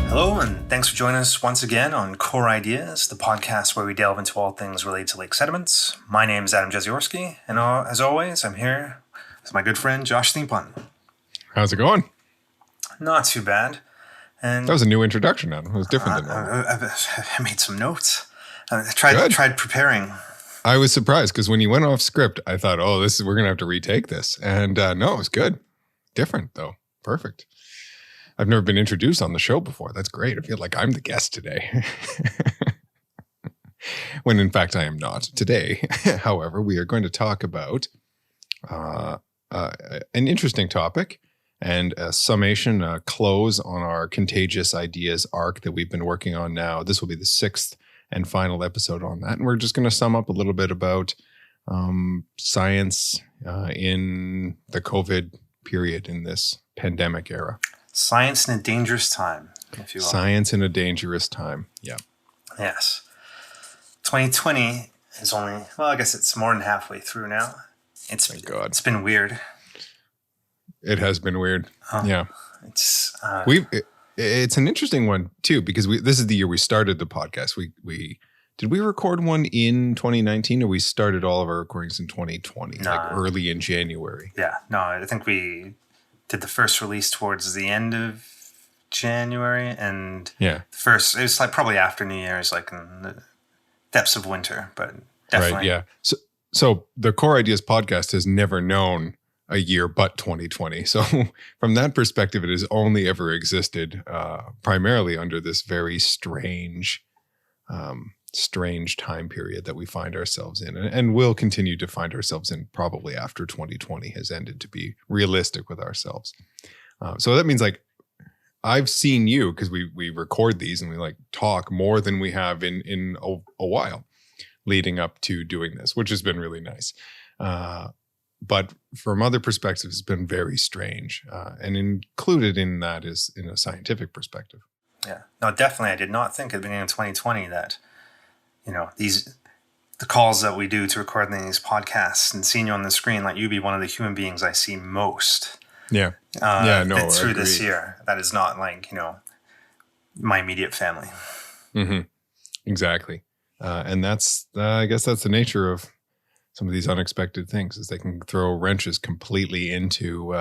Hello, and thanks for joining us once again on Core Ideas, the podcast where we delve into all things related to lake sediments. My name is Adam Jeziorski, and as always, I'm here with my good friend Josh Steempun. How's it going? Not too bad. And that was a new introduction, Adam. It was different than normal. I made some notes. I tried preparing. I was surprised because when you went off script, I thought, we're going to have to retake this. And no, it was good. Different, though. Perfect. I've never been introduced on the show before. That's great. I feel like I'm the guest today. When in fact I am not. Today, however, we are going to talk about an interesting topic and a summation, a close on our Contagious Ideas Arc that we've been working on now. This will be the 6th and final episode on that. And we're just going to sum up a little bit about science in the COVID period, in this pandemic era. Science in a dangerous time, if you will. Science in a dangerous time. Yeah. Yes. 2020 is only, I guess it's more than halfway through now. Thank God. It's been weird. It has been weird. Yeah. It's it's an interesting one too, because this is the year we started the podcast. Did we record one in 2019, or we started all of our recordings in 2020, like early in January? Yeah. No, I think we did the first release towards the end of January, and it was like probably after New Year's, like in the depths of winter, but definitely. Right, yeah. So the Core Ideas podcast has never known a year but 2020. So from that perspective, it has only ever existed primarily under this very strange time period that we find ourselves in, and will continue to find ourselves in probably after 2020 has ended, to be realistic with ourselves. So that means, like, I've seen you, because we record these and we like talk more than we have in a while leading up to doing this, which has been really nice. But from other perspectives, it's been very strange. And included in that is in a scientific perspective. Yeah, no, definitely. I did not think at the beginning of 2020 that, the calls that we do to record these podcasts and seeing you on the screen, like, you'd be one of the human beings I see most. Yeah. Through this year. That is not like, my immediate family. Mm-hmm. Exactly. And that's, I guess that's the nature of some of these unexpected things, is they can throw wrenches completely into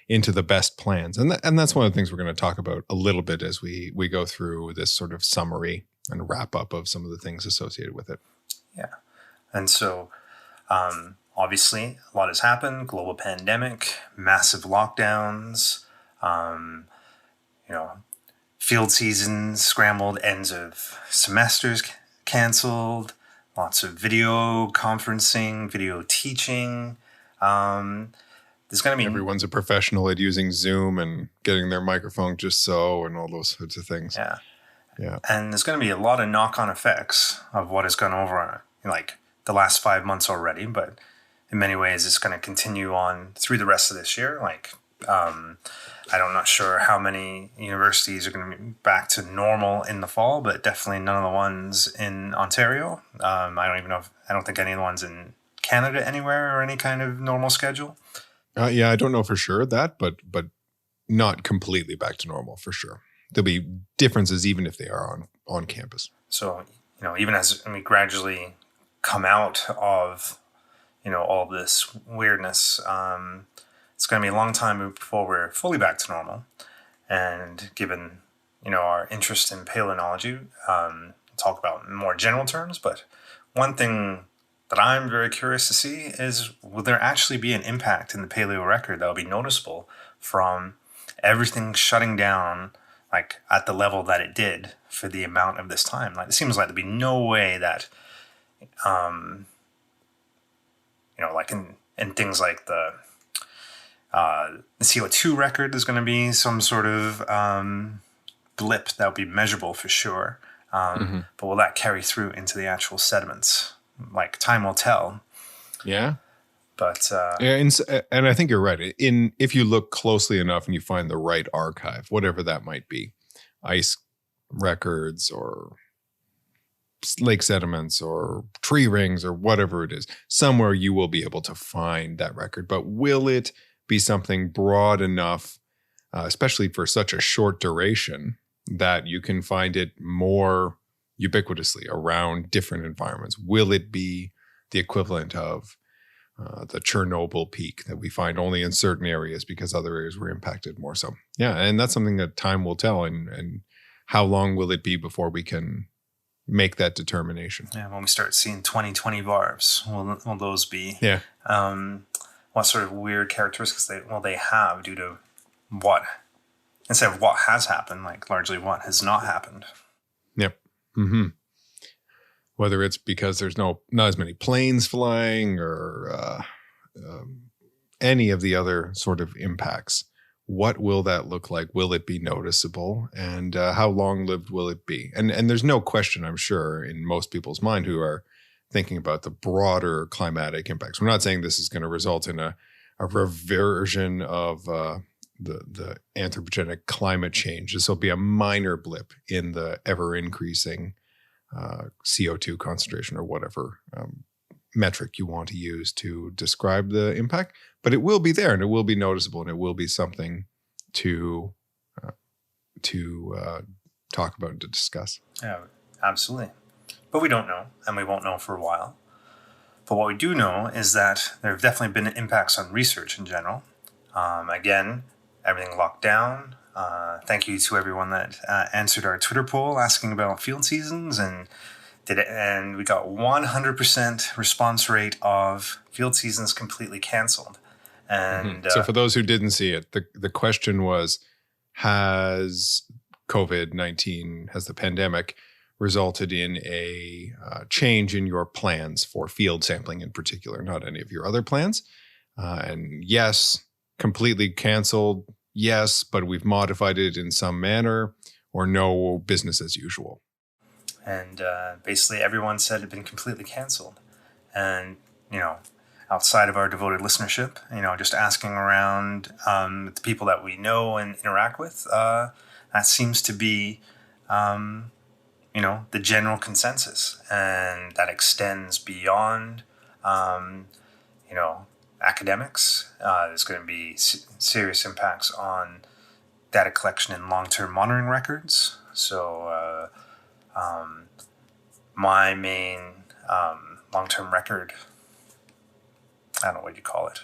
the best plans. And that's one of the things we're going to talk about a little bit as we go through this sort of summary and wrap up of some of the things associated with it. Yeah. And so, obviously, a lot has happened. Global pandemic, massive lockdowns, field seasons scrambled, ends of semesters canceled, lots of video conferencing, video teaching. There's going to be... Everyone's a professional at using Zoom and getting their microphone just so, and all those sorts of things. Yeah. Yeah. And there's going to be a lot of knock-on effects of what has gone over, like, the last 5 months already, but in many ways it's going to continue on through the rest of this year. Like, I'm not sure how many universities are going to be back to normal in the fall, but definitely none of the ones in Ontario. I don't think any of the ones in Canada anywhere are any kind of normal schedule. I don't know for sure that, but not completely back to normal for sure. There'll be differences even if they are on campus. So, even as we gradually come out of, all this weirdness, it's going to be a long time before we're fully back to normal. And given, our interest in paleolimnology, talk about in more general terms, but one thing that I'm very curious to see is, will there actually be an impact in the paleo record that will be noticeable from everything shutting down, like, at the level that it did for the amount of this time? Like, it seems like there'd be no way that, like in things like the CO2 record, there's going to be some sort of blip that will be measurable for sure. But will that carry through into the actual sediments? Like, time will tell. Yeah. But and I think you're right. If you look closely enough and you find the right archive, whatever that might be, ice records or lake sediments or tree rings or whatever it is. Somewhere you will be able to find that record. But will it be something broad enough, especially for such a short duration, that you can find it more ubiquitously around different environments? Will it be the equivalent of the Chernobyl peak that we find only in certain areas because other areas were impacted more so? Yeah, and that's something that time will tell. And how long will it be before we can make that determination? Yeah, when we start seeing 2020 varves, will those be? Yeah. What sort of weird characteristics they have due to what, instead of what has happened, like largely what has not happened. Yep. Mm-hmm. Whether it's because there's not as many planes flying or any of the other sort of impacts. What will that look like? Will it be noticeable? And how long-lived will it be? And there's no question, I'm sure, in most people's mind who are thinking about the broader climatic impacts. We're not saying this is going to result in a reversion of the anthropogenic climate change. This will be a minor blip in the ever-increasing CO2 concentration or whatever metric you want to use to describe the impact, but it will be there and it will be noticeable and it will be something to talk about and to discuss. Yeah, absolutely. But we don't know, and we won't know for a while. But what we do know is that there have definitely been impacts on research in general. Again, everything locked down. Thank you to everyone that answered our Twitter poll asking about field seasons, and we got 100% response rate of field seasons completely canceled. And so for those who didn't see it, the question was, has COVID-19, has the pandemic resulted in a change in your plans for field sampling in particular, not any of your other plans? And yes, completely canceled. Yes, but we've modified it in some manner, or no, business as usual. And basically everyone said it had been completely canceled. And, outside of our devoted listenership, just asking around the people that we know and interact with, that seems to be, the general consensus. And that extends beyond, academics. There's going to be serious impacts on data collection and long-term monitoring records. So my main long-term record, I don't know what you call it,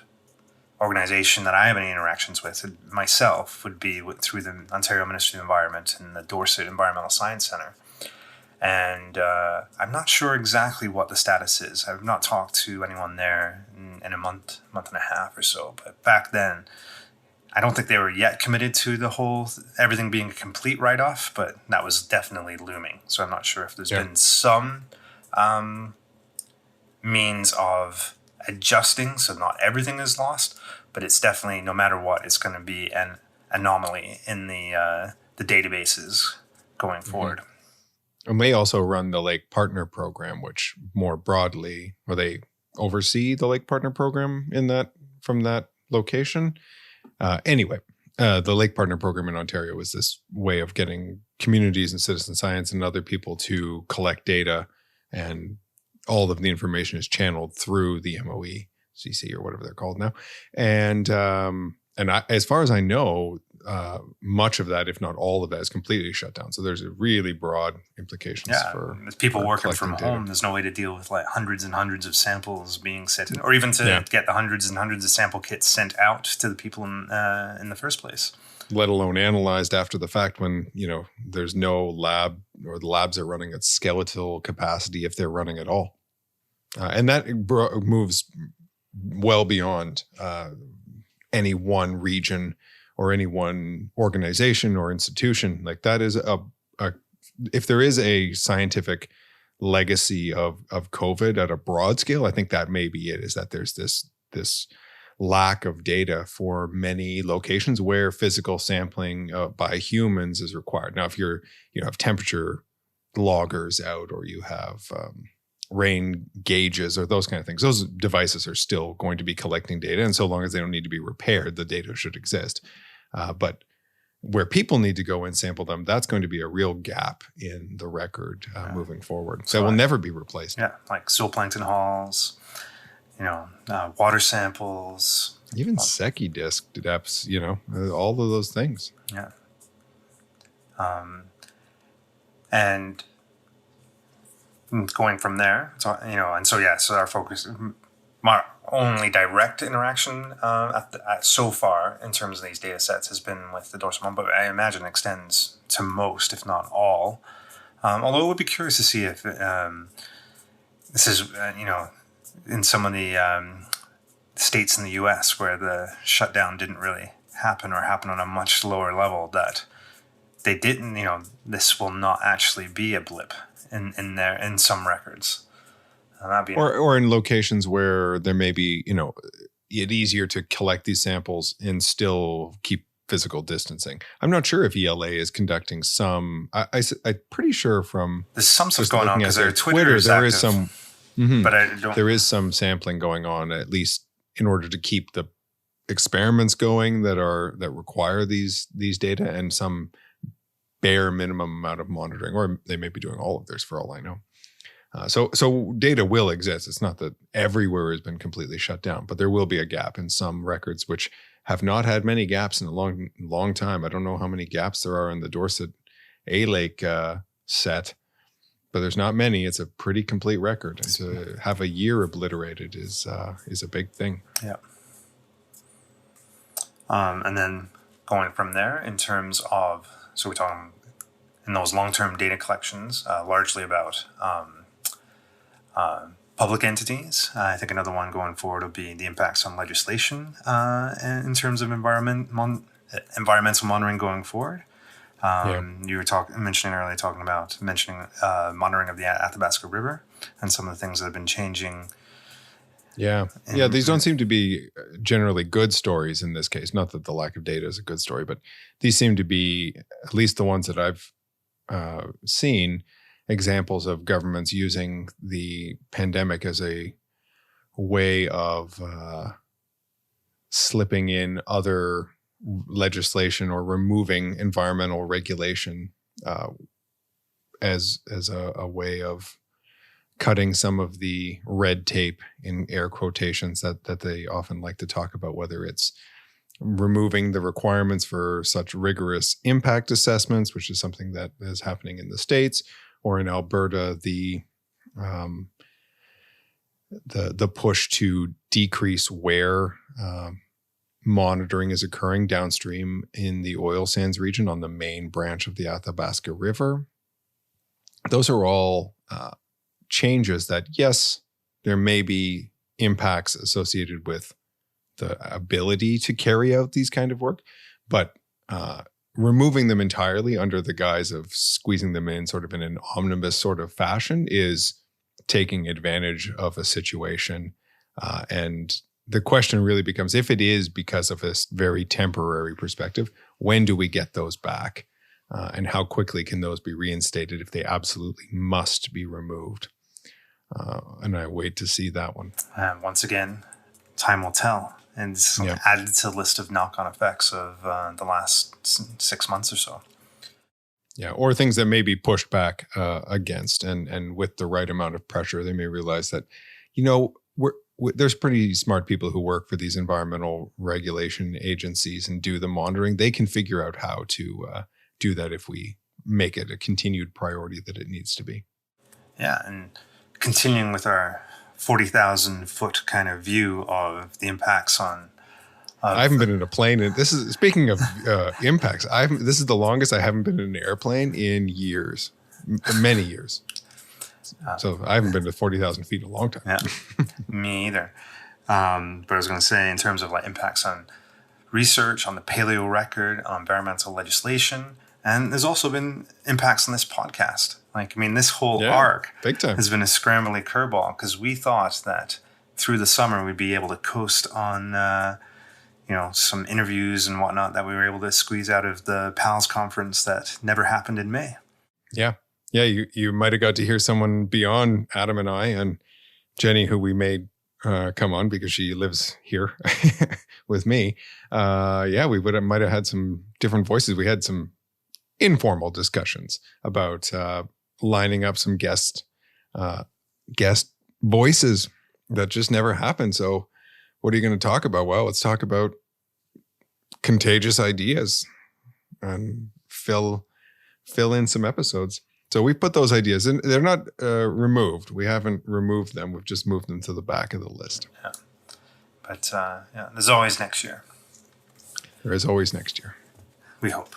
organization that I have any interactions with myself would be through the Ontario Ministry of Environment and the Dorset Environmental Science Centre. And I'm not sure exactly what the status is. I've not talked to anyone there in a month and a half or so. But back then, I don't think they were yet committed to the whole everything being a complete write-off, but that was definitely looming. So I'm not sure if there's been some means of adjusting so not everything is lost, but it's definitely, no matter what, it's going to be an anomaly in the databases going forward. And they also run the Lake Partner Program, which more broadly, or they oversee the Lake Partner Program from that location. Anyway, the Lake Partner Program in Ontario is this way of getting communities and citizen science and other people to collect data, and all of the information is channeled through the MOE CC or whatever they're called now. And as far as I know, much of that, if not all of that, is completely shut down. So there's a really broad implications for with people working from home. There's no way to deal with like hundreds and hundreds of samples being sent in, or even to get the hundreds and hundreds of sample kits sent out to the people in the first place. Let alone analyzed after the fact when, there's no lab, or the labs are running at skeletal capacity if they're running at all. And that moves well beyond any one region or any one organization or institution. Like that is if there is a scientific legacy of COVID at a broad scale, I think that may be it, is that there's this lack of data for many locations where physical sampling by humans is required. Now, if you have temperature loggers out, or you have rain gauges or those kind of things, those devices are still going to be collecting data. And so long as they don't need to be repaired, the data should exist. But where people need to go and sample them, that's going to be a real gap in the record moving forward. So that will never be replaced. Yeah, like zooplankton halls, water samples. Even Secchi disk depths, all of those things. Yeah. And going from there, so our focus, my only direct interaction so far in terms of these data sets has been with the dorsal bone, but I imagine extends to most, if not all. Although I would be curious to see if this is, in some of the states in the U.S. where the shutdown didn't really happen or happen on a much lower level, that they didn't, this will not actually be a blip in some records. Or in locations where there may be, it's easier to collect these samples and still keep physical distancing. I'm not sure if ELA is conducting some. I'm pretty sure from there's some stuff going on because their Twitter is there active, is some, but there is some sampling going on, at least in order to keep the experiments going that require these data, and some bare minimum amount of monitoring, or they may be doing all of theirs for all I know. So data will exist. It's not that everywhere has been completely shut down, but there will be a gap in some records, which have not had many gaps in a long time. I don't know how many gaps there are in the Dorset A-Lake set, but there's not many. It's a pretty complete record. And to have a year obliterated is a big thing. Yeah. And then going from there in terms of, so we're talking in those long-term data collections, largely about public entities. I think another one going forward will be the impacts on legislation in terms of environmental monitoring going forward. You were mentioning monitoring of the Athabasca River and some of the things that have been changing. These don't seem to be generally good stories in this case. Not that the lack of data is a good story, but these seem to be, at least the ones that I've seen, examples of governments using the pandemic as a way of slipping in other legislation or removing environmental regulation as a way of cutting some of the red tape, in air quotations, that they often like to talk about, whether it's removing the requirements for such rigorous impact assessments, which is something that is happening in the States, or in Alberta, the push to decrease where monitoring is occurring downstream in the oil sands region on the main branch of the Athabasca River. Those are all changes that, yes, there may be impacts associated with the ability to carry out these kind of work, but removing them entirely under the guise of squeezing them in sort of in an omnibus sort of fashion is taking advantage of a situation. And the question really becomes, if it is because of a very temporary perspective, when do we get those back? And how quickly can those be reinstated if they absolutely must be removed? And I wait to see that one. Once again, time will tell. And it's added to the list of knock-on effects of the last 6 months or so. Yeah, or things that may be pushed back against. And with the right amount of pressure, they may realize that, there's pretty smart people who work for these environmental regulation agencies and do the monitoring. They can figure out how to do that if we make it a continued priority that it needs to be. Yeah, and continuing with our 40,000 foot kind of view of the impacts on. I haven't been in a plane, and this is speaking of impacts. This is the longest I haven't been in an airplane in years, many years. So I haven't been to 40,000 feet in a long time. Yeah, me either. But I was going to say, in terms of impacts on research, on the paleo record, on environmental legislation, and there's also been impacts on this podcast. This whole arc big time has been a scrambly curveball, because we thought that through the summer we'd be able to coast on, some interviews and whatnot that we were able to squeeze out of the PALS conference that never happened in May. Yeah. You might have got to hear someone beyond Adam and I and Jenny, who we made come on because she lives here with me, we might have had some different voices. We had some informal discussions about lining up some guest voices that just never happened. So what are you going to talk about? Well, let's talk about contagious ideas and fill in some episodes. So we put those ideas in. They're not removed. We haven't removed them. We've just moved them to the back of the list. Yeah. But there's always next year. There is always next year. We hope.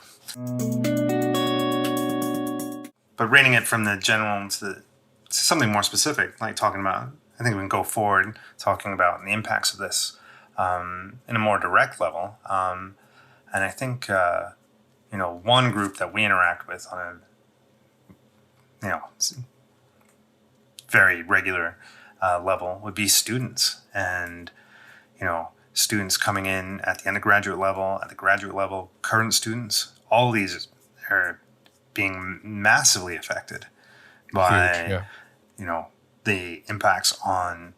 But rating it from the general to something more specific, like talking about, I think we can go forward talking about the impacts of this in a more direct level. And I think, one group that we interact with on a very regular level would be students. And, students coming in at the undergraduate level, at the graduate level, current students, all these are being massively affected by, the impacts on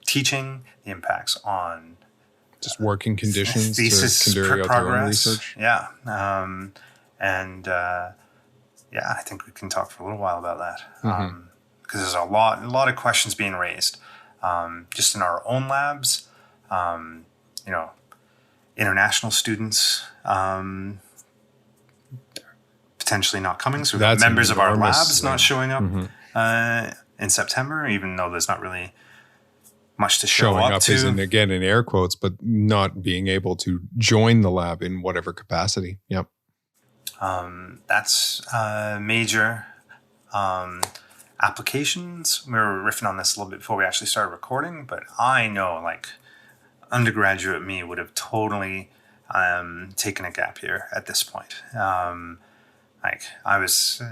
teaching, the impacts on just working conditions, thesis to carry out their own progress. research. Yeah. I think we can talk for a little while about that because there's a lot of questions being raised just in our own labs. International students potentially not coming, so That's members of our enormous, labs not showing up in September, even though there's not really much to show Showing up to. isn't, again, in air quotes, but not being able to join the lab in whatever capacity. Yep. That's major applications. We were riffing on this a little bit before we actually started recording, but I know undergraduate me would have totally taken a gap year at this point. I was,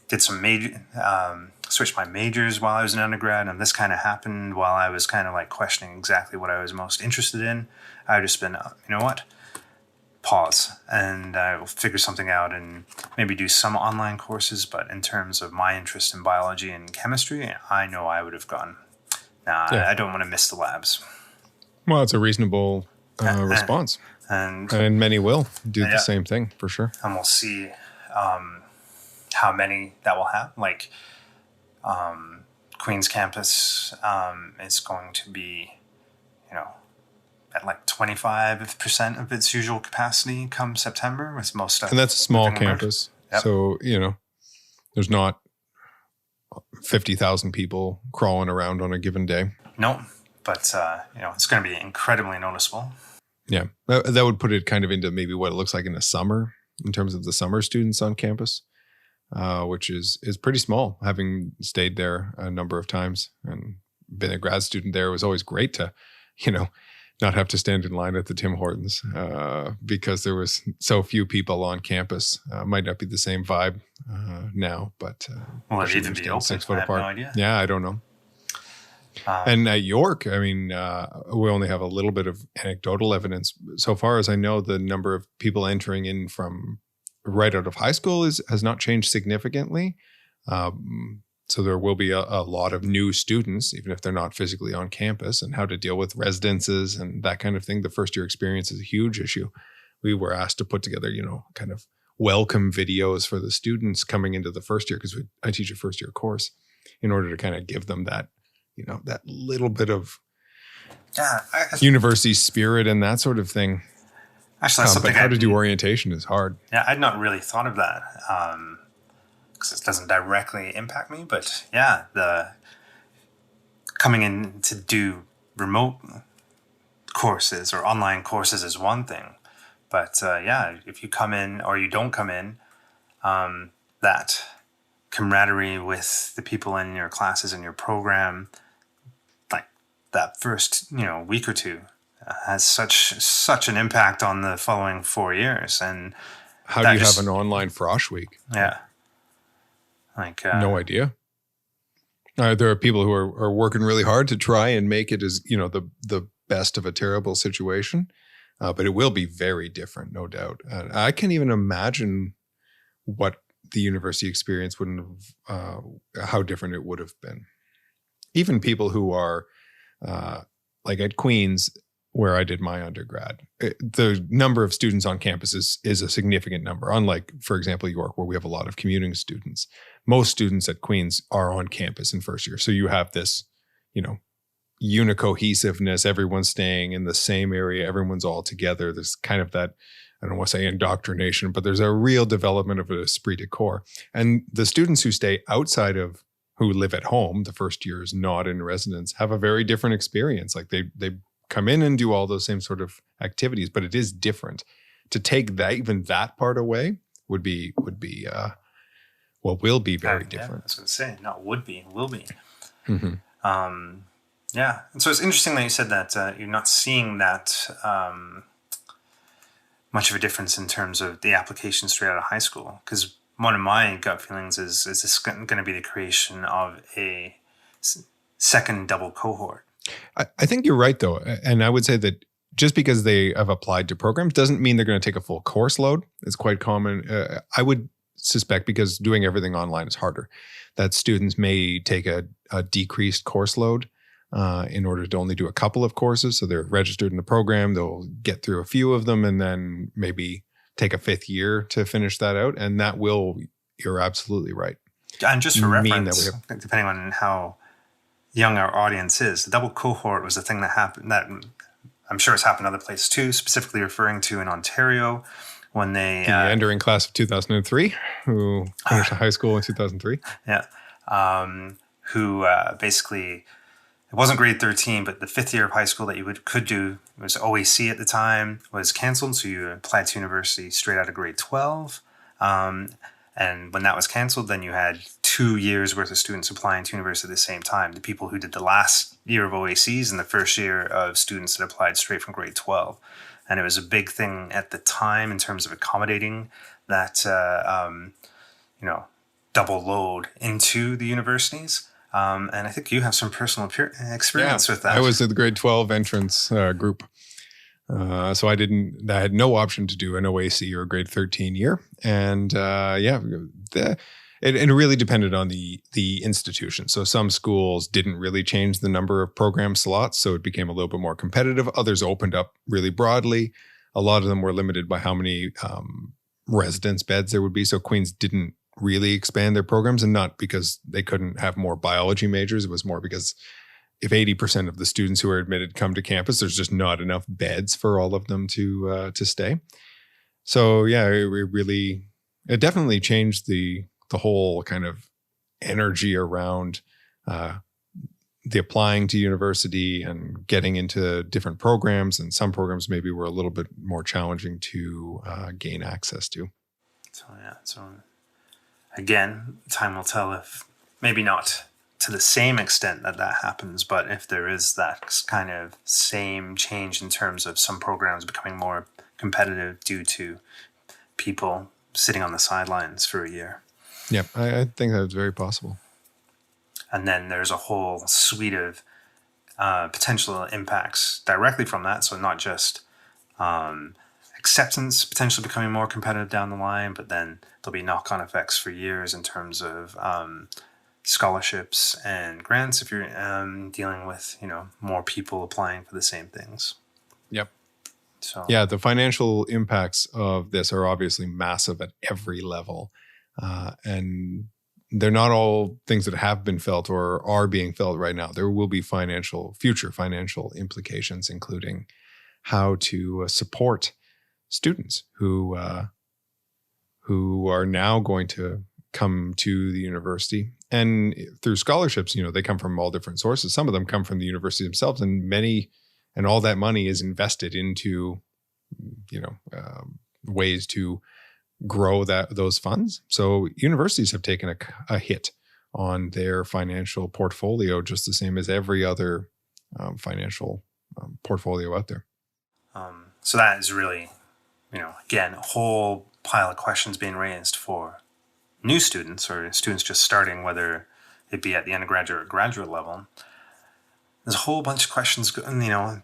did some major, switched my majors while I was in undergrad, and this kind of happened while I was kind of questioning exactly what I was most interested in. I just been, pause, and I will figure something out and maybe do some online courses. But in terms of my interest in biology and chemistry, I know I would have gone, I don't want to miss the labs. Well, it's a reasonable response. And many will do the same thing, for sure. And we'll see how many that will have. Queen's campus is going to be, at 25% of its usual capacity come September, with most stuff. And that's a small campus. Yep. So, there's not 50,000 people crawling around on a given day. No, but, it's going to be incredibly noticeable. Yeah. That would put it kind of into maybe what it looks like in the summer in terms of the summer students on campus, which is pretty small. Having stayed there a number of times and been a grad student there, it was always great to, not have to stand in line at the Tim Hortons because there was so few people on campus. Might not be the same vibe now, but will it even be open? 6 foot I apart. have no idea. Yeah, I don't know. And at York, we only have a little bit of anecdotal evidence. So far as I know, the number of people entering in from right out of high school has not changed significantly. So there will be a lot of new students, even if they're not physically on campus, and how to deal with residences and that kind of thing. The first year experience is a huge issue. We were asked to put together, kind of welcome videos for the students coming into the first year, because I teach a first year course, in order to kind of give them that, that little bit of university spirit and that sort of thing. Actually, that's something but how to do orientation is hard. Yeah, I'd not really thought of that. Because it doesn't directly impact me, but the coming in to do remote courses or online courses is one thing, but if you come in or you don't come in, that camaraderie with the people in your classes and your program, that first week or two, has such an impact on the following 4 years. And how do you have an online frosh week? Yeah. No idea. There are people who are working really hard to try and make it as, the best of a terrible situation. But it will be very different, no doubt. I can't even imagine what the university experience wouldn't have, how different it would have been. Even people who are like at Queen's, where I did my undergrad, the number of students on campus is a significant number. Unlike, for example, York, where we have a lot of commuting students. Most students at Queen's are on campus in first year. So you have this, unicohesiveness. Everyone's staying in the same area. Everyone's all together. There's kind of that, I don't want to say indoctrination, but there's a real development of an esprit de corps. And the students who stay outside of, who live at home, the first years not in residence, have a very different experience. Like they come in and do all those same sort of activities, but it is different. To take that, even that part away would be will be very different. Yeah, I was going to say, not would be, will be. Mm-hmm. Yeah. And so it's interesting that you said that you're not seeing that much of a difference in terms of the application straight out of high school. Because one of my gut feelings is this going to be the creation of a second double cohort? I think you're right, though. And I would say that just because they have applied to programs doesn't mean they're going to take a full course load. It's quite common. I would suspect, because doing everything online is harder, that students may take a decreased course load in order to only do a couple of courses. So they're registered in the program. They'll get through a few of them and then maybe take a fifth year to finish that out. And that will, you're absolutely right. And just for reference, depending on how young our audience is, the double cohort was a thing that happened, that I'm sure it's happened other places too, specifically referring to in Ontario when they... The entering class of 2003, who finished high school in 2003. Yeah. Who basically... It wasn't grade 13, but the fifth year of high school that you could do, it was OAC at the time, was canceled. So you applied to university straight out of grade 12. And when that was canceled, then you had 2 years worth of students applying to university at the same time. The people who did the last year of OACs and the first year of students that applied straight from grade 12. And it was a big thing at the time in terms of accommodating that, double load into the universities. And I think you have some personal experience with that. I was at the grade 12 entrance group. So I had no option to do an OAC or a grade 13 year. And it really depended on the institution. So some schools didn't really change the number of program slots. So it became a little bit more competitive. Others opened up really broadly. A lot of them were limited by how many residence beds there would be. So Queen's didn't really expand their programs, and not because they couldn't have more biology majors. It was more because if 80% of the students who are admitted come to campus, there's just not enough beds for all of them to stay. So yeah, it definitely changed the whole kind of energy around the applying to university and getting into different programs. And some programs maybe were a little bit more challenging to gain access to. So again, time will tell if maybe not to the same extent that happens, but if there is that kind of same change in terms of some programs becoming more competitive due to people sitting on the sidelines for a year. Yeah, I think that's very possible. And then there's a whole suite of potential impacts directly from that. So not just acceptance potentially becoming more competitive down the line, but then there'll be knock-on effects for years in terms of scholarships and grants if you're dealing with more people applying for the same things. Yep. So yeah, the financial impacts of this are obviously massive at every level, and they're not all things that have been felt or are being felt right now. There will be future financial implications, including how to support students who are now going to come to the university. And through scholarships, they come from all different sources. Some of them come from the university themselves, and all that money is invested into, ways to grow those funds. So universities have taken a hit on their financial portfolio, just the same as every other financial portfolio out there. So that is really, again, a whole pile of questions being raised for new students or students just starting, whether it be at the undergraduate or graduate level. There's a whole bunch of questions,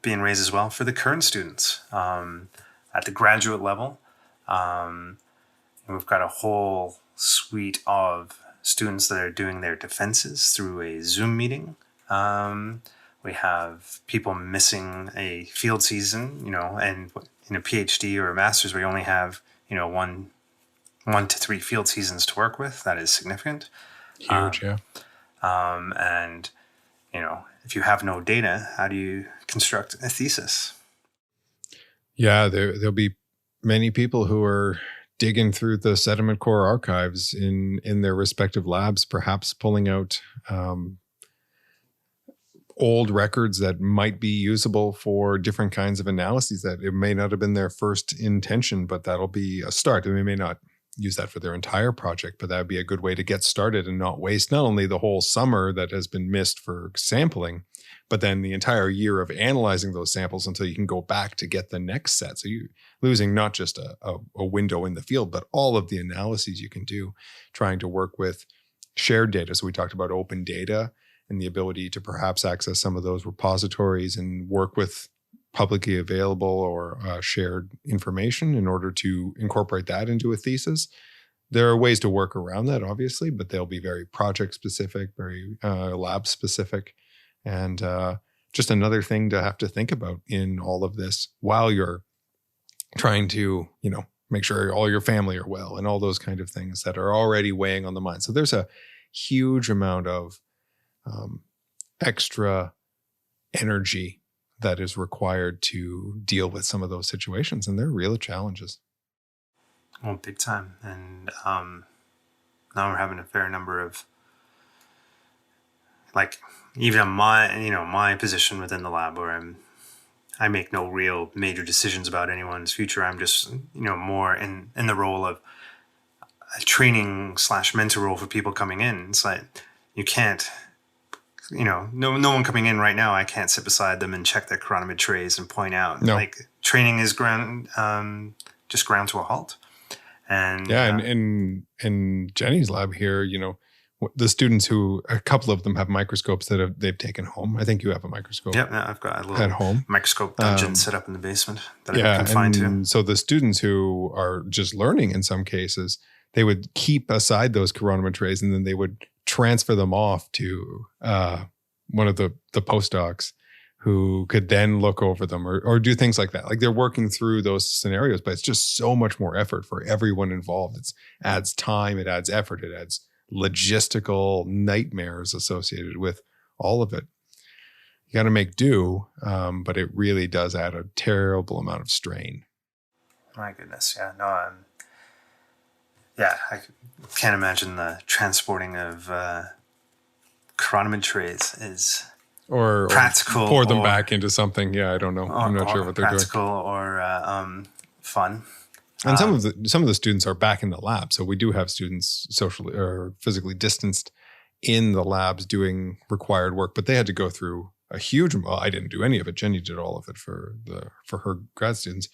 being raised as well for the current students at the graduate level. And we've got a whole suite of students that are doing their defenses through a Zoom meeting. We have people missing a field season, and in a PhD or a master's, we only have, 1 to 3 field seasons to work with. That is significant. Huge, yeah. And, if you have no data, how do you construct a thesis? Yeah, there'll be many people who are digging through the sediment core archives in their respective labs, perhaps pulling out old records that might be usable for different kinds of analyses that it may not have been their first intention, but that'll be a start. And they may not use that for their entire project, but that would be a good way to get started and not waste not only the whole summer that has been missed for sampling, but then the entire year of analyzing those samples until you can go back to get the next set. So you're losing not just a window in the field, but all of the analyses you can do, trying to work with shared data. So we talked about open data and the ability to perhaps access some of those repositories and work with publicly available or shared information in order to incorporate that into a thesis. There are ways to work around that, obviously, but they'll be very project specific, very lab specific. And just another thing to have to think about in all of this while you're trying to, make sure all your family are well and all those kind of things that are already weighing on the mind. So there's a huge amount of extra energy that is required to deal with some of those situations. And they're real challenges. Well, big time. And now we're having a fair number of, even in my position within the lab where I make no real major decisions about anyone's future. I'm just, more in the role of a training / mentor role for people coming in. It's like, you can't, no one coming in right now, I can't sit beside them and check their chironomid trays and point out. No. Training is just ground to a halt. And yeah, and in Jenny's lab here, the students a couple of them have microscopes that they've taken home. I think you have a microscope. Yep, I've got a little at home microscope dungeon set up in the basement that I can find to. So the students who are just learning in some cases, they would keep aside those chironomid trays and then they would transfer them off to one of the postdocs who could then look over them or do things like that. Like they're working through those scenarios, but it's just so much more effort for everyone involved. It adds time, it adds effort, it adds logistical nightmares associated with all of it. You got to make do, but it really does add a terrible amount of strain. My goodness, yeah. No, I can't imagine the transporting of chironomid trays is or practical. Or pour them back into something. Yeah, I don't know. I'm not sure what they're doing. Practical or fun. And some of the students are back in the lab. So we do have students socially or physically distanced in the labs doing required work, but they had to go through a huge, well, I didn't do any of it. Jenny did all of it for her grad students,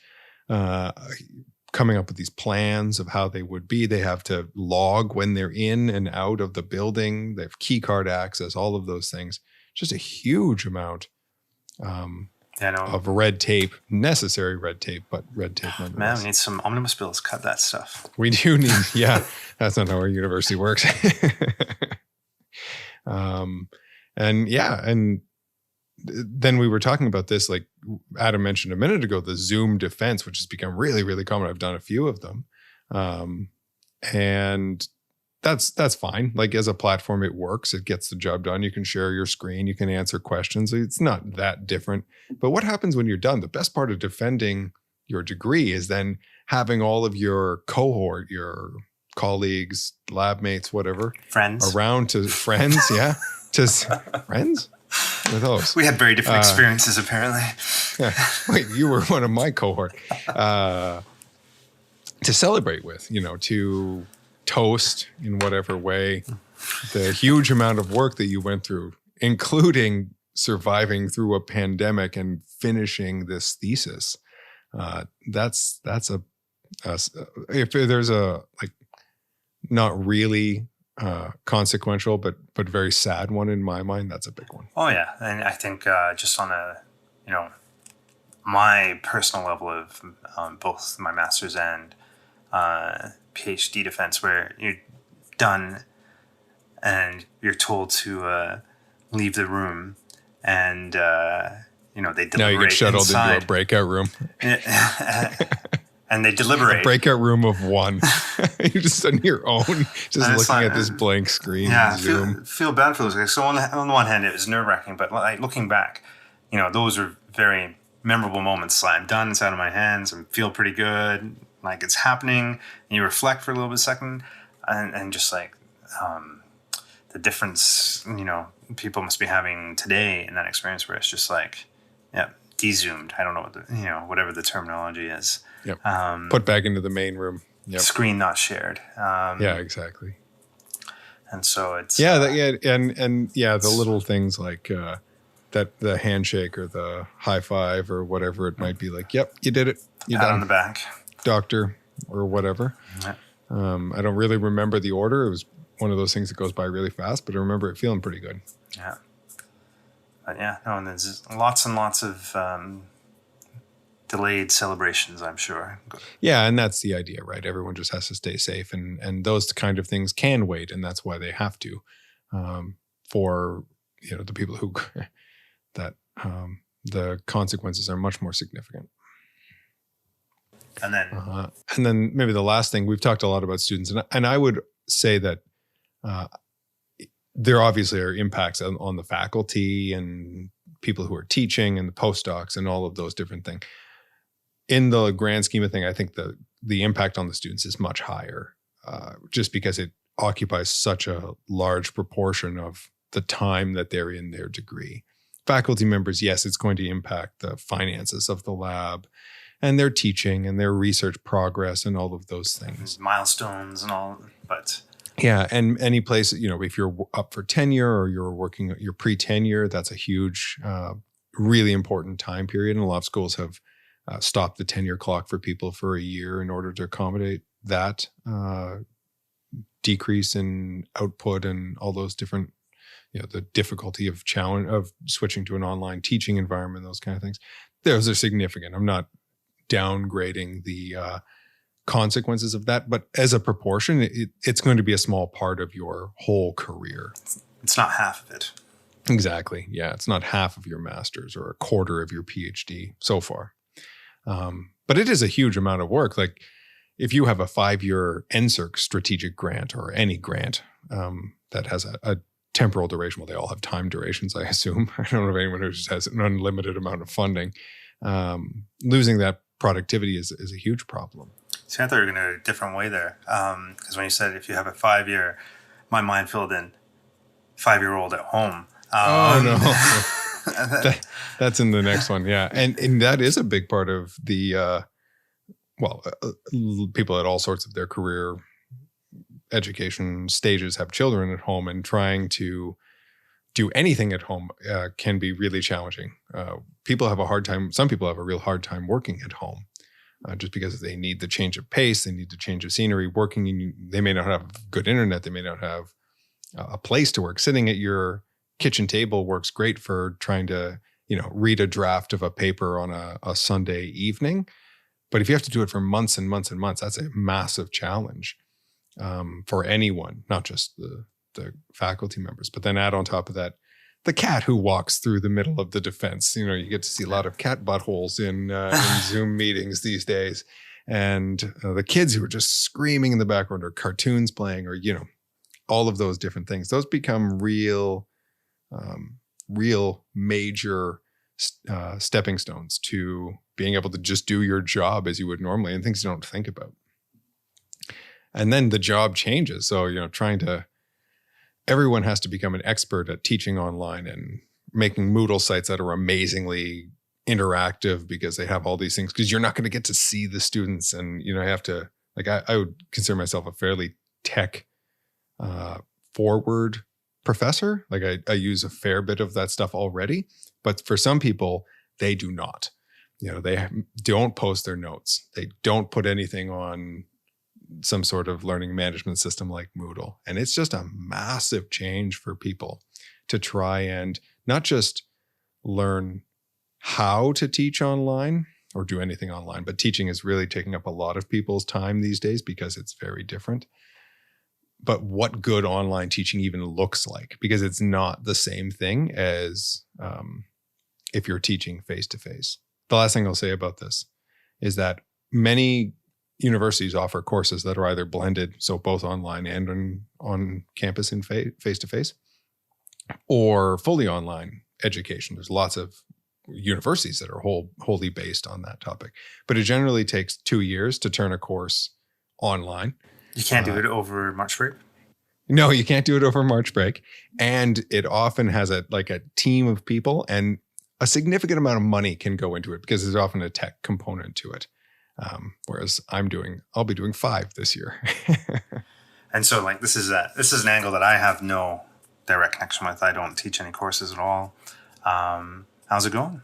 coming up with these plans of how they would be. They have to log when they're in and out of the building. They have key card access, all of those things. Just a huge amount of red tape, necessary red tape, but red tape nonetheless. Man, we need some omnibus bills. Cut that stuff. We do need, yeah, that's not how our university works. And then we were talking about this, like Adam mentioned a minute ago, the Zoom defense, which has become really, really common. I've done a few of them. And that's fine. Like as a platform, it works. It gets the job done. You can share your screen. You can answer questions. It's not that different. But what happens when you're done? The best part of defending your degree is then having all of your cohort, your colleagues, lab mates, whatever. Friends. Around to friends, yeah. To friends? What are those? We had very different experiences, apparently. Yeah. Wait, you were one of my cohort. To celebrate with, to toast in whatever way the huge amount of work that you went through, including surviving through a pandemic and finishing this thesis. That's if there's a not really consequential but very sad one in my mind, that's a big one. Oh yeah, and I think just on a my personal level of both my master's and PhD defense where you're done and you're told to leave the room, and they deliberate Now you get shuttled inside. into a breakout room. And they deliberate. A breakout room of one. You're just on your own, just looking at this blank screen. Yeah, Zoom. feel bad for those guys. So on the one hand, it was nerve-wracking, but like looking back, those are very memorable moments. I'm done, it's out of my hands, and feel pretty good. Like it's happening, and you reflect for a little bit second, and just like the difference, people must be having today in that experience where it's just like, de-zoomed. I don't know what whatever the terminology is. Yep. Put back into the main room. Yep. Screen not shared. Yeah, exactly. And so it's and the little things like that, the handshake or the high five or whatever it might be. Like, yep, you did it. You pat done on the back, doctor, or whatever. Yeah. I don't really remember the order. It was one of those things that goes by really fast, but I remember it feeling pretty good. Yeah. But and there's lots and lots of delayed celebrations, I'm sure. Yeah, and that's the idea, right? Everyone just has to stay safe, and those kind of things can wait, and that's why they have to. For the people who that the consequences are much more significant. And then maybe the last thing, we've talked a lot about students, and I would say that there obviously are impacts on the faculty and people who are teaching and the postdocs and all of those different things. In the grand scheme of things, I think the impact on the students is much higher, just because it occupies such a large proportion of the time that they're in their degree. Faculty members, yes, it's going to impact the finances of the lab and their teaching and their research progress and all of those things. Milestones and all, but... Yeah, and any place, if you're up for tenure or you're working your pre-tenure, that's a huge, really important time period. And a lot of schools have stopped the tenure clock for people for a year in order to accommodate that decrease in output and all those different, the difficulty of switching to an online teaching environment, those kind of things. Those are significant. I'm not downgrading the consequences of that, but as a proportion, it's going to be a small part of your whole career. It's not half of it. Exactly. Yeah, it's not half of your master's or a quarter of your PhD so far. But it is a huge amount of work. Like if you have a 5-year NSERC strategic grant or any grant that has a temporal duration, well, they all have time durations, I assume. I don't know of anyone who just has an unlimited amount of funding. Losing that productivity is a huge problem. See, I thought you were going to go a different way there. Because when you said if you have a 5-year, my mind filled in 5-year-old at home. No. That's in the next one. Yeah. And that is a big part of the, people at all sorts of their career education stages have children at home, and trying to do anything at home can be really challenging. People have a hard time. Some people have a real hard time working at home. Just because they need the change of pace, they need the change of scenery, they may not have good internet, they may not have a place to work. Sitting at your kitchen table works great for trying to, read a draft of a paper on a Sunday evening. But if you have to do it for months and months and months, that's a massive challenge for anyone, not just the faculty members. But then add on top of that, the cat who walks through the middle of the defense. You get to see a lot of cat buttholes in Zoom meetings these days. And the kids who are just screaming in the background, or cartoons playing, or, all of those different things. Those become real major stepping stones to being able to just do your job as you would normally, and things you don't think about. And then the job changes. So, everyone has to become an expert at teaching online and making Moodle sites that are amazingly interactive because they have all these things, because you're not going to get to see the students. And, I have to, I would consider myself a fairly tech forward professor. I use a fair bit of that stuff already, but for some people, they do not. They don't post their notes. They don't put anything on some sort of learning management system like Moodle. And it's just a massive change for people to try and not just learn how to teach online, or do anything online. But teaching is really taking up a lot of people's time these days because it's very different. But what good online teaching even looks like, because it's not the same thing as if you're teaching face to face. The last thing I'll say about this is that many universities offer courses that are either blended, so both online and on campus and face to face, or fully online education. There's lots of universities that are wholly based on that topic, but it generally takes 2 years to turn a course online. You can't do it over March break? No, you can't do it over March break. And it often has a team of people, and a significant amount of money can go into it because there's often a tech component to it. Whereas I'll be doing 5 this year. And so like this is an angle that I have no direct connection with. I don't teach any courses at all. How's it going?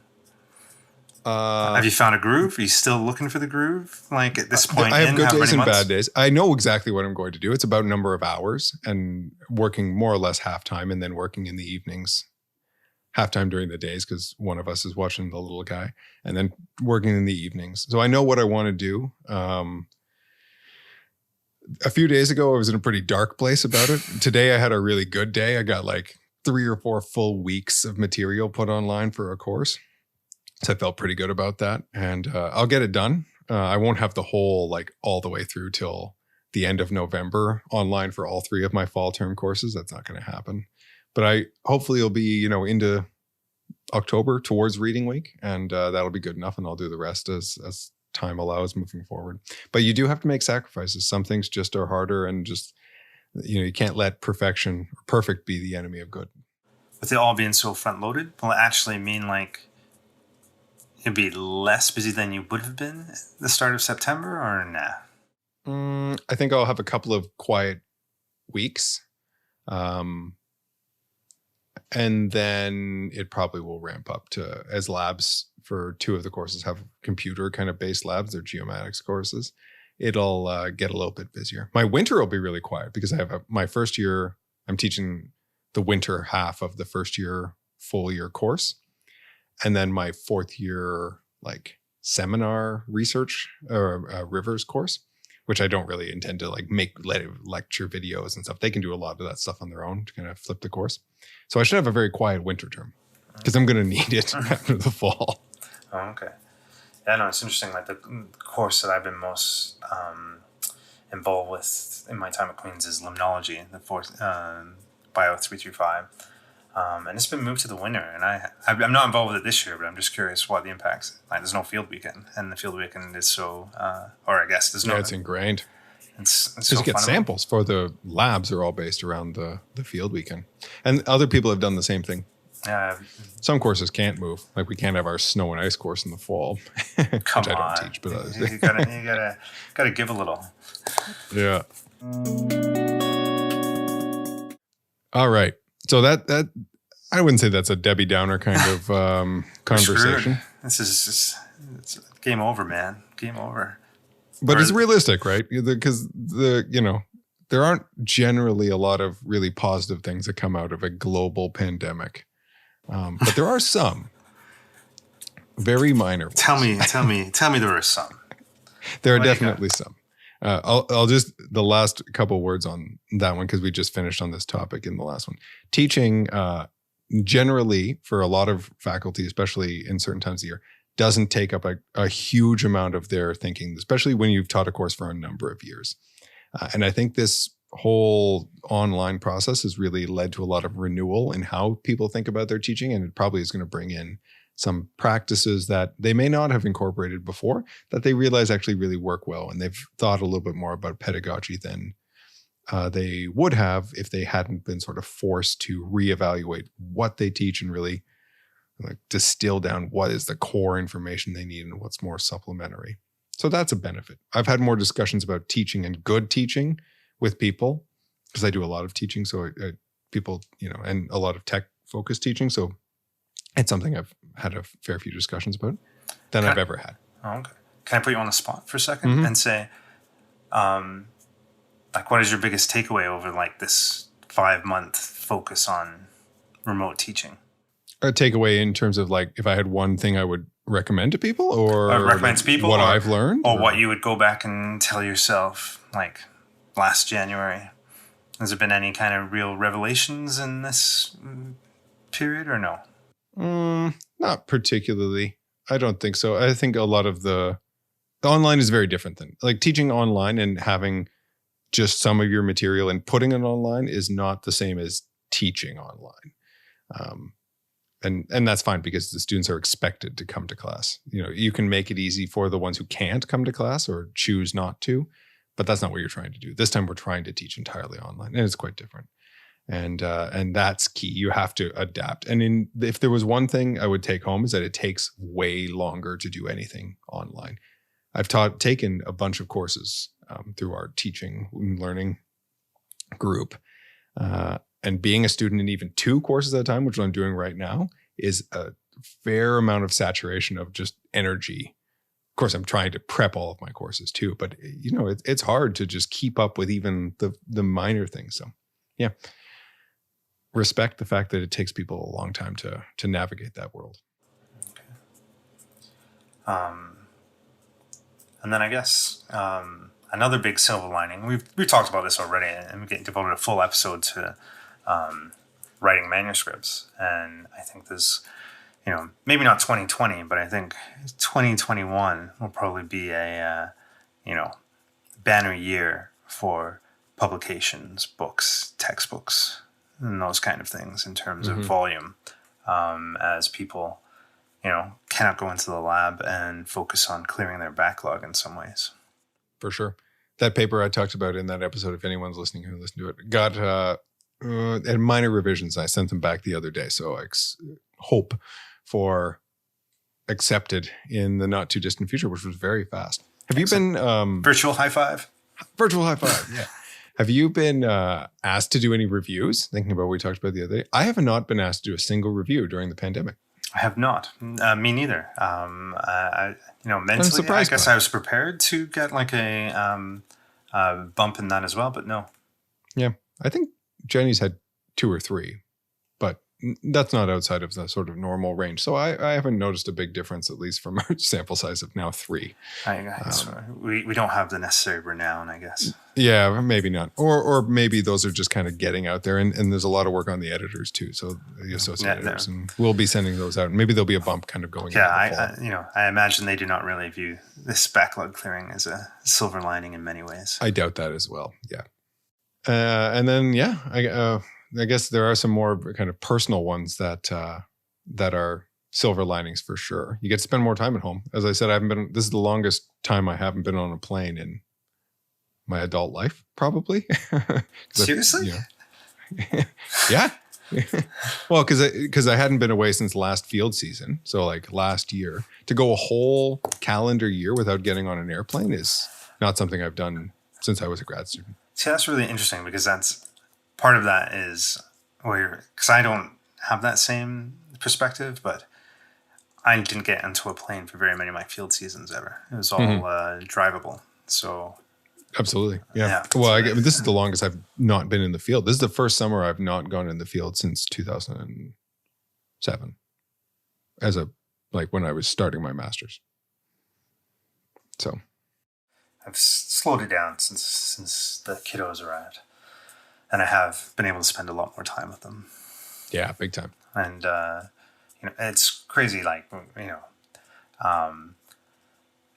Have you found a groove? Are you still looking for the groove? Like at this point, I have good days and bad days. I know exactly what I'm going to do. It's about number of hours and working more or less half time, and then working in the evenings, half time during the days because one of us is watching the little guy, and then working in the evenings. So I know what I want to do. A few days ago, I was in a pretty dark place about it. Today, I had a really good day. I got like 3 or 4 full weeks of material put online for a course. So I felt pretty good about that, and I'll get it done. I won't have the whole all the way through till the end of November online for all 3 of my fall term courses. That's not going to happen, but hopefully it'll be into October towards reading week, and that'll be good enough, and I'll do the rest as time allows moving forward. But you do have to make sacrifices. Some things just are harder, and just you can't let perfect be the enemy of good. With it all being so front loaded, will it actually mean you'll be less busy than you would have been at the start of September, or nah? I think I'll have a couple of quiet weeks. And then it probably will ramp up to, as labs for 2 of the courses have computer kind of based labs, they're geomatics courses. It'll get a little bit busier. My winter will be really quiet because I have my first year, I'm teaching the winter half of the first year full year course. And then my 4th year, seminar research or rivers course, which I don't really intend to make lecture videos and stuff. They can do a lot of that stuff on their own to kind of flip the course. So I should have a very quiet winter term because I'm going to need it after the fall. Oh, okay. Yeah, no, it's interesting. The course that I've been most involved with in my time at Queen's is limnology, the 4th Bio 335. And it's been moved to the winter, and I'm not involved with it this year, but I'm just curious what the impacts. There's no field weekend, and the field weekend is so, or I guess there's no. Yeah, it's ingrained. It's so you get samples for the labs are all based around the field weekend, and other people have done the same thing. Some courses can't move, we can't have our snow and ice course in the fall, which I don't teach, but others. you gotta give a little. Yeah. All right. So that I wouldn't say that's a Debbie Downer kind of conversation. This is it's game over, man. Game over. But it's realistic, right? Because there aren't generally a lot of really positive things that come out of a global pandemic, but there are some very minor ones. Tell me, there are some. There are definitely some. I'll just the last couple words on that one because we just finished on this topic in the last one. Teaching generally for a lot of faculty, especially in certain times of the year, doesn't take up a huge amount of their thinking, especially when you've taught a course for a number of years. And I think this whole online process has really led to a lot of renewal in how people think about their teaching, and it probably is going to bring in some practices that they may not have incorporated before that they realize actually really work well. And they've thought a little bit more about pedagogy than they would have if they hadn't been sort of forced to reevaluate what they teach and really distill down what is the core information they need and what's more supplementary. So that's a benefit. I've had more discussions about teaching and good teaching with people because I do a lot of teaching. So people, and a lot of tech focused teaching. So it's something I've had a fair few discussions about than I've ever had. Oh, okay. Can I put you on the spot for a second and say, what is your biggest takeaway over this 5-month focus on remote teaching? A takeaway in terms of if I had one thing I would recommend to people, or recommend to people, what I've learned, or what you would go back and tell yourself, like last January? Has there been any kind of real revelations in this period, or no? Not particularly. I don't think so. I think a lot of the online is very different than like teaching online and having just some of your material and putting it online is not the same as teaching online. And that's fine because the students are expected to come to class. You know, you can make it easy for the ones who can't come to class or choose not to, but that's not what you're trying to do. This time we're trying to teach entirely online, and it's quite different. And that's key. You have to adapt. And if there was one thing I would take home is that it takes way longer to do anything online. I've taken a bunch of courses through our teaching and learning group. And being a student in even 2 courses at a time, which I'm doing right now, is a fair amount of saturation of just energy. Of course, I'm trying to prep all of my courses too, but you know, it's hard to just keep up with even the minor things. So yeah, respect the fact that it takes people a long time to navigate that world. Okay. And then I guess another big silver lining, we've talked about this already, and we devoted a full episode to writing manuscripts. And I think there's, you know, maybe not 2020, but I think 2021 will probably be a, you know, banner year for publications, books, textbooks, and those kind of things in terms of volume, as people, you know, cannot go into the lab and focus on clearing their backlog in some ways. For sure. That paper I talked about in that episode, if anyone's listening who listened to it, got had minor revisions. I sent them back the other day. So I hope for accepted in the not too distant future, which was very fast. Have Excellent. You been... virtual high five? Virtual high five, yeah. Have you been asked to do any reviews? Thinking about what we talked about the other day. I have not been asked to do a single review during the pandemic. I have not. Me neither. You know, mentally, I guess I was prepared to get like a bump in that as well, but no. Yeah, I think Jenny's had 2 or 3, but that's not outside of the sort of normal range. So I haven't noticed a big difference, at least from our sample size of now 3. We don't have the necessary renown, I guess. Yeah, maybe not. Or maybe those are just kind of getting out there. And there's a lot of work on the editors too. So the associate editors, and we'll be sending those out. Maybe there'll be a bump kind of going. Yeah, I imagine they do not really view this backlog clearing as a silver lining in many ways. I doubt that as well. Yeah. And then, I guess there are some more kind of personal ones that are silver linings for sure. You get to spend more time at home. As I said, this is the longest time I haven't been on a plane in my adult life, probably. Seriously? Yeah. Well, because I hadn't been away since last field season. So like last year, to go a whole calendar year without getting on an airplane is not something I've done since I was a grad student. See, that's really interesting because that's part of that is because I don't have that same perspective, but I didn't get into a plane for very many of my field seasons ever. It was all drivable. So absolutely, yeah. Well, this is the longest I've not been in the field. This is the first summer I've not gone in the field since 2007, when I was starting my master's. So I've slowed it down since the kiddos arrived, and I have been able to spend a lot more time with them. Yeah, big time. And it's crazy. Like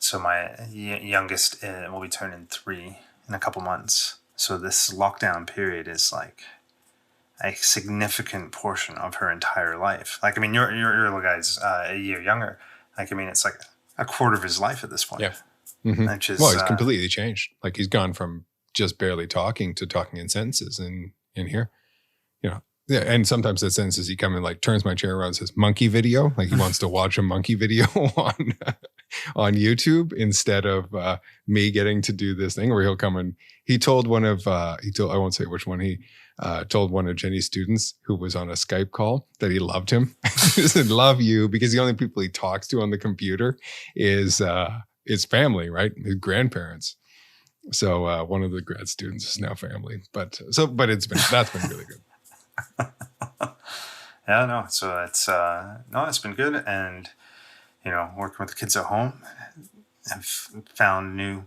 so my youngest will be turning 3 in a couple months. So this lockdown period is like a significant portion of her entire life. Like, I mean, your little guy's a year younger. Like, I mean, it's like a quarter of his life at this point. Yeah. Mm-hmm. Well, he's completely changed. Like, he's gone from just barely talking to talking in sentences in here. Yeah, and sometimes the sentences he come in like turns my chair around and says monkey video. Like he wants to watch a monkey video on YouTube instead of me getting to do this thing where he'll come and I won't say which one, he told one of Jenny's students who was on a Skype call that he loved him. He said, love you, because the only people he talks to on the computer is his family, right? His grandparents. So one of the grad students is now family, but that's been really good. Yeah, no. So it's been good, and working with the kids at home. I've found new,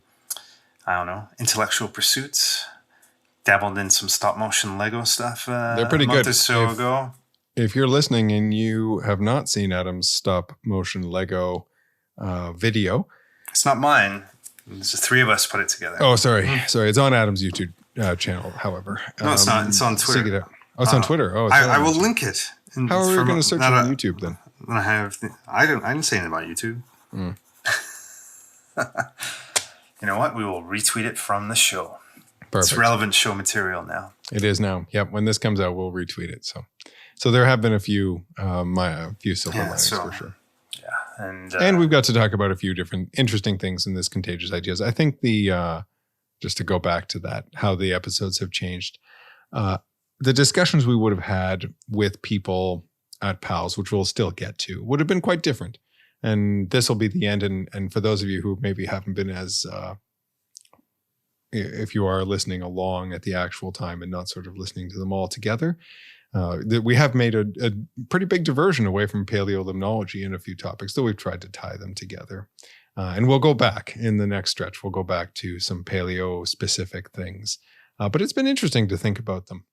intellectual pursuits. Dabbled in some stop motion Lego stuff. They're pretty a month good. or so ago. If you're listening and you have not seen Adam's stop motion Lego video, it's not mine. It's the three of us put it together. Oh, sorry. It's on Adam's YouTube channel. However, no, it's not. It's on Twitter. It's on Twitter. Oh, I will link it. How are we going to search on YouTube then? I didn't say anything about YouTube. You know what? We will retweet it from the show. Perfect. It's relevant show material now. It is now. Yep. When this comes out, we'll retweet it. So there have been a few silver linings for sure. Yeah, and we've got to talk about a few different interesting things in this Contagious Ideas. I think just to go back to that, how the episodes have changed, the discussions we would have had with people at PALS, which we'll still get to, would have been quite different. And this will be the end. And for those of you who maybe haven't been as, if you are listening along at the actual time and not sort of listening to them all together, we have made a pretty big diversion away from paleolimnology in a few topics, though we've tried to tie them together. And we'll go back in the next stretch. We'll go back to some paleo-specific things. But it's been interesting to think about them.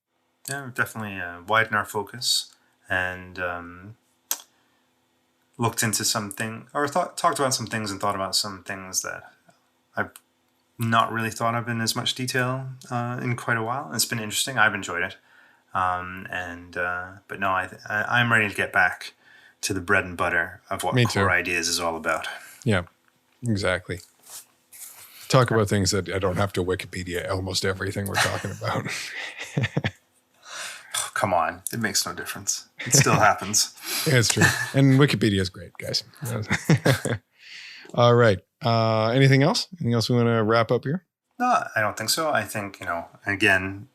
Yeah, we've definitely widened our focus and looked into something, or talked about some things and thought about some things that I've not really thought of in as much detail in quite a while. It's been interesting. I've enjoyed it. But no, I'm ready to get back to the bread and butter of what Core Ideas is all about. Yeah, exactly. Talk about things that I don't have to Wikipedia almost everything we're talking about. Oh, come on. It makes no difference. It still happens. Yeah, it's true. And Wikipedia is great, guys. All right. Anything else? Anything else we want to wrap up here? No, I don't think so. I think, again,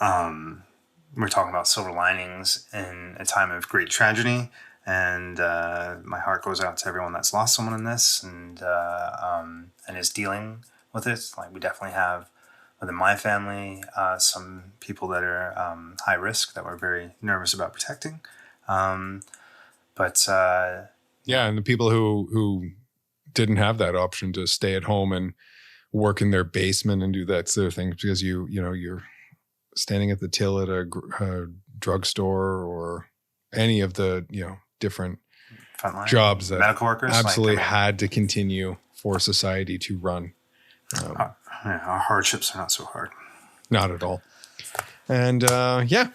we're talking about silver linings in a time of great tragedy. And my heart goes out to everyone that's lost someone in this and is dealing with it. Like, we definitely have, within my family, some people that are high risk that we're very nervous about protecting. And the people who didn't have that option to stay at home and work in their basement and do that sort of thing because you're standing at the till at a drugstore or any of the different frontline jobs that medical workers absolutely had to continue for society to run. Our hardships are not so hard. Not at all. And there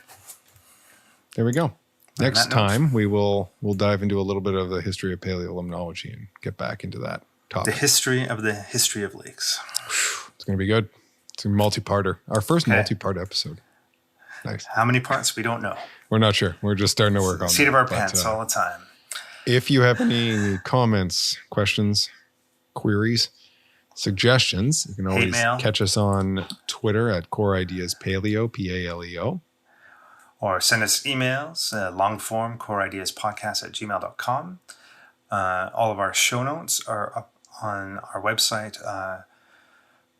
we go. Next time we'll dive into a little bit of the history of paleolimnology and get back into that topic. The history of lakes. It's going to be good. It's a multi-parter. Our first multi-part episode. Nice. How many parts? We don't know. We're not sure. We're just starting to work on it. Seat of our pants all the time. If you have any comments, questions, queries, suggestions, you can always catch us on Twitter at Core Ideas Paleo, Paleo. Or send us emails, long form, coreideaspodcast@gmail.com. All of our show notes are up on our website,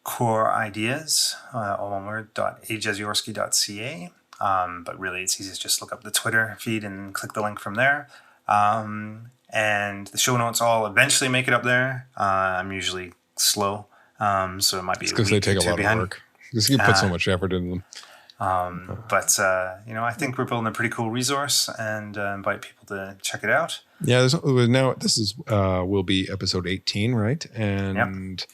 Core Ideas, all one word, .ajeziorsky.ca. But really, it's easy to just look up the Twitter feed and click the link from there. And the show notes all eventually make it up there. I'm usually slow, so it might be because they take a lot of work. Because you put so much effort into them. But I think we're building a pretty cool resource and invite people to check it out. Yeah, this will be episode 18, right? And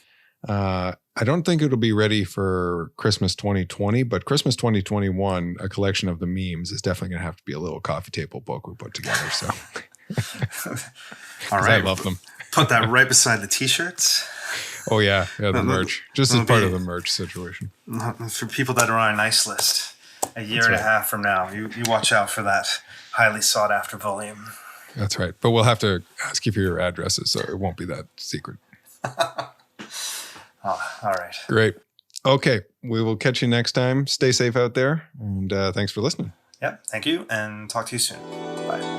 I don't think it'll be ready for Christmas 2020, but Christmas 2021, a collection of the memes is definitely going to have to be a little coffee table book we put together. So, all right, I love them. Put that right beside the t-shirts. Oh yeah, the merch, just as part of the merch situation. For people that are on a nice list, a year and a half from now, you watch out for that highly sought after volume. That's right, but we'll have to ask you for your addresses, so it won't be that secret. All right. Great. Okay, we will catch you next time. Stay safe out there, and thanks for listening. Yep, thank you, and talk to you soon. Bye.